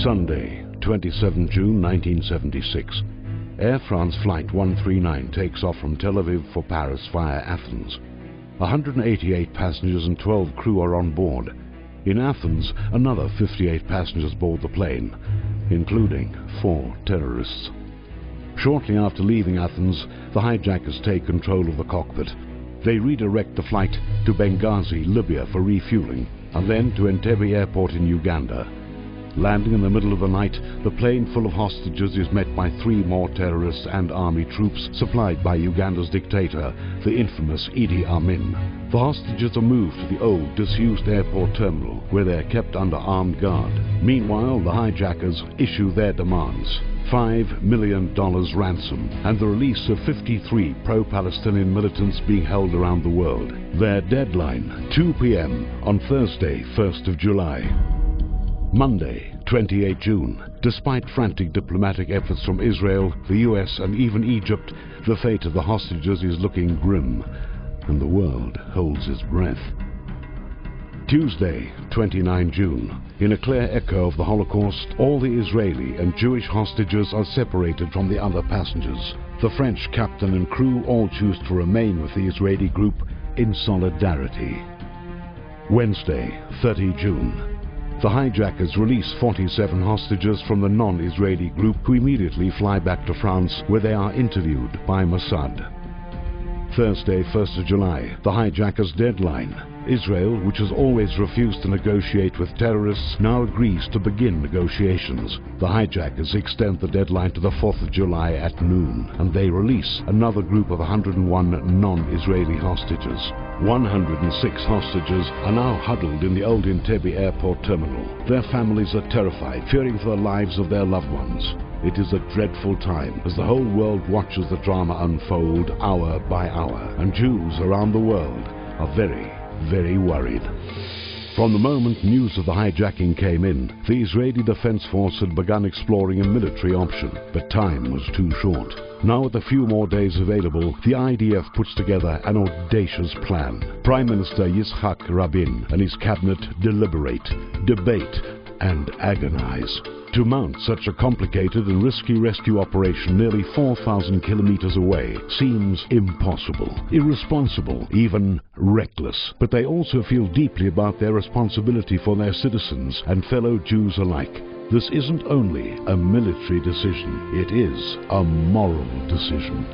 Sunday, 27 June 1976. Air France Flight 139 takes off from Tel Aviv for Paris via Athens. 188 passengers and 12 crew are on board. In Athens, another 58 passengers board the plane, including 4 terrorists. Shortly after leaving Athens, the hijackers take control of the cockpit. They redirect the flight to Benghazi, Libya for refueling, and then to Entebbe Airport in Uganda. Landing in the middle of the night, the plane full of hostages is met by 3 more terrorists and army troops supplied by Uganda's dictator, the infamous Idi Amin. The hostages are moved to the old, disused airport terminal, where they are kept under armed guard. Meanwhile, the hijackers issue their demands: $5 million ransom and the release of 53 pro-Palestinian militants being held around the world. Their deadline, 2 p.m. on Thursday, 1st of July. Monday, 28 June. Despite frantic diplomatic efforts from Israel, the US and even Egypt, the fate of the hostages is looking grim, and the world holds its breath. Tuesday, 29 June. In a clear echo of the Holocaust, all the Israeli and Jewish hostages are separated from the other passengers. The French captain and crew all choose to remain with the Israeli group in solidarity. Wednesday, 30 June. The hijackers release 47 hostages from the non-Israeli group, who immediately fly back to France, where they are interviewed by Mossad. Thursday, 1st of July, the hijackers' deadline. Israel, which has always refused to negotiate with terrorists, now agrees to begin negotiations. The hijackers extend the deadline to the 4th of July at noon, and they release another group of 101 non-Israeli hostages. 106 hostages are now huddled in the old Entebbe airport terminal. Their families are terrified, fearing for the lives of their loved ones. It is a dreadful time as the whole world watches the drama unfold hour by hour, and Jews around the world are very worried. From the moment news of the hijacking came in, the Israeli Defense Force had begun exploring a military option, but time was too short. Now, with a few more days available, the IDF puts together an audacious plan. Prime Minister Yitzhak Rabin and his cabinet deliberate, debate, and agonize. To mount such a complicated and risky rescue operation nearly 4,000 kilometers away seems impossible, irresponsible, even reckless. But they also feel deeply about their responsibility for their citizens and fellow Jews alike. This isn't only a military decision, it is a moral decision.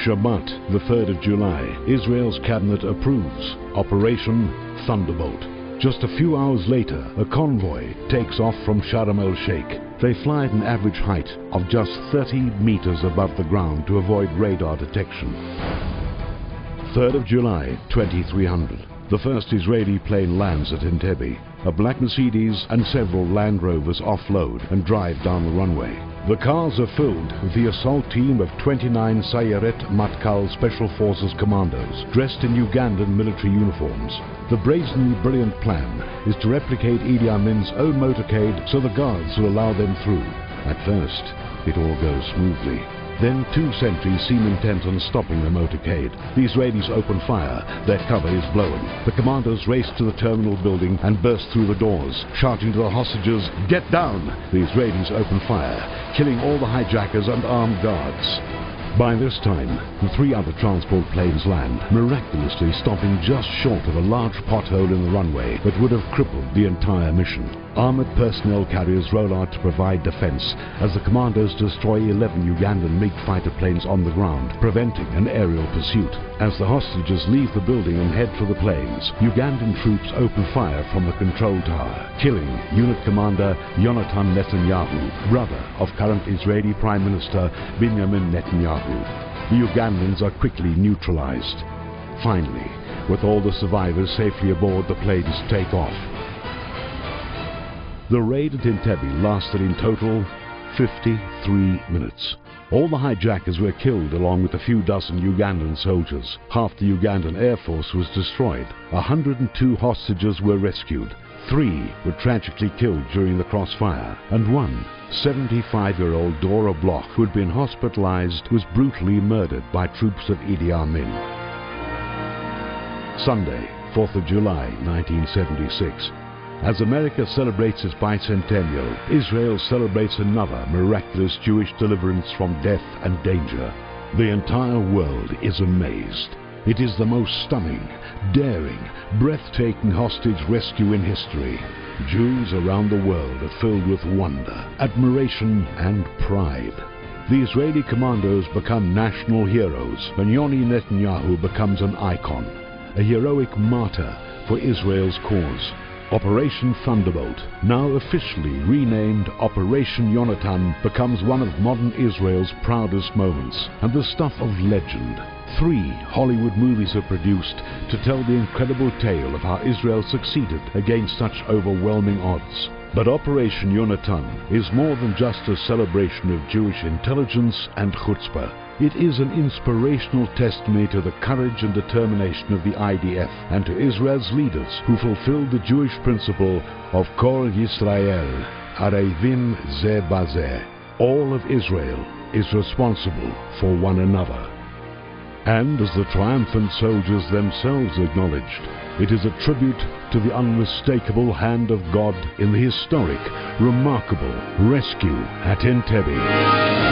Shabbat, the 3rd of July, Israel's cabinet approves Operation Thunderbolt. Just a few hours later, a convoy takes off from Sharm el-Sheikh. They fly at an average height of just 30 meters above the ground to avoid radar detection. 3rd of July, 2300. The first Israeli plane lands at Entebbe. A black Mercedes and several Land Rovers offload and drive down the runway. The cars are filled with the assault team of 29 Sayeret Matkal Special Forces commandos, dressed in Ugandan military uniforms. The brazenly brilliant plan is to replicate Idi Amin's own motorcade so the guards will allow them through. At first, it all goes smoothly. Then 2 sentries seem intent on stopping the motorcade. The Israelis open fire. Their cover is blown. The commandos race to the terminal building and burst through the doors, shouting to the hostages, "Get down!" The Israelis open fire, killing all the hijackers and armed guards. By this time, the 3 other transport planes land, miraculously stopping just short of a large pothole in the runway that would have crippled the entire mission. Armored personnel carriers roll out to provide defense as the commandos destroy 11 Ugandan MiG fighter planes on the ground, preventing an aerial pursuit. As the hostages leave the building and head for the planes, Ugandan troops open fire from the control tower, killing unit commander Yonatan Netanyahu, brother of current Israeli Prime Minister Benjamin Netanyahu. The Ugandans are quickly neutralized. Finally, with all the survivors safely aboard, the planes take off. The raid at Entebbe lasted in total 53 minutes. All the hijackers were killed along with a few dozen Ugandan soldiers. Half the Ugandan Air Force was destroyed. 102 hostages were rescued. 3 were tragically killed during the crossfire, and one 75-year-old Dora Bloch, who had been hospitalized, was brutally murdered by troops of Idi Amin. Sunday, 4th of July, 1976. As America celebrates its bicentennial, Israel celebrates another miraculous Jewish deliverance from death and danger. The entire world is amazed. It is the most stunning, daring, breathtaking hostage rescue in history. Jews around the world are filled with wonder, admiration, and pride. The Israeli commandos become national heroes, and Yoni Netanyahu becomes an icon, a heroic martyr for Israel's cause. Operation Thunderbolt, now officially renamed Operation Yonatan, becomes one of modern Israel's proudest moments and the stuff of legend. 3 Hollywood movies are produced to tell the incredible tale of how Israel succeeded against such overwhelming odds. But Operation Yonatan is more than just a celebration of Jewish intelligence and chutzpah. It is an inspirational testimony to the courage and determination of the IDF and to Israel's leaders who fulfilled the Jewish principle of Kol Yisrael, Arevim Ze Bazeh. All of Israel is responsible for one another. And as the triumphant soldiers themselves acknowledged, it is a tribute to the unmistakable hand of God in the historic, remarkable rescue at Entebbe.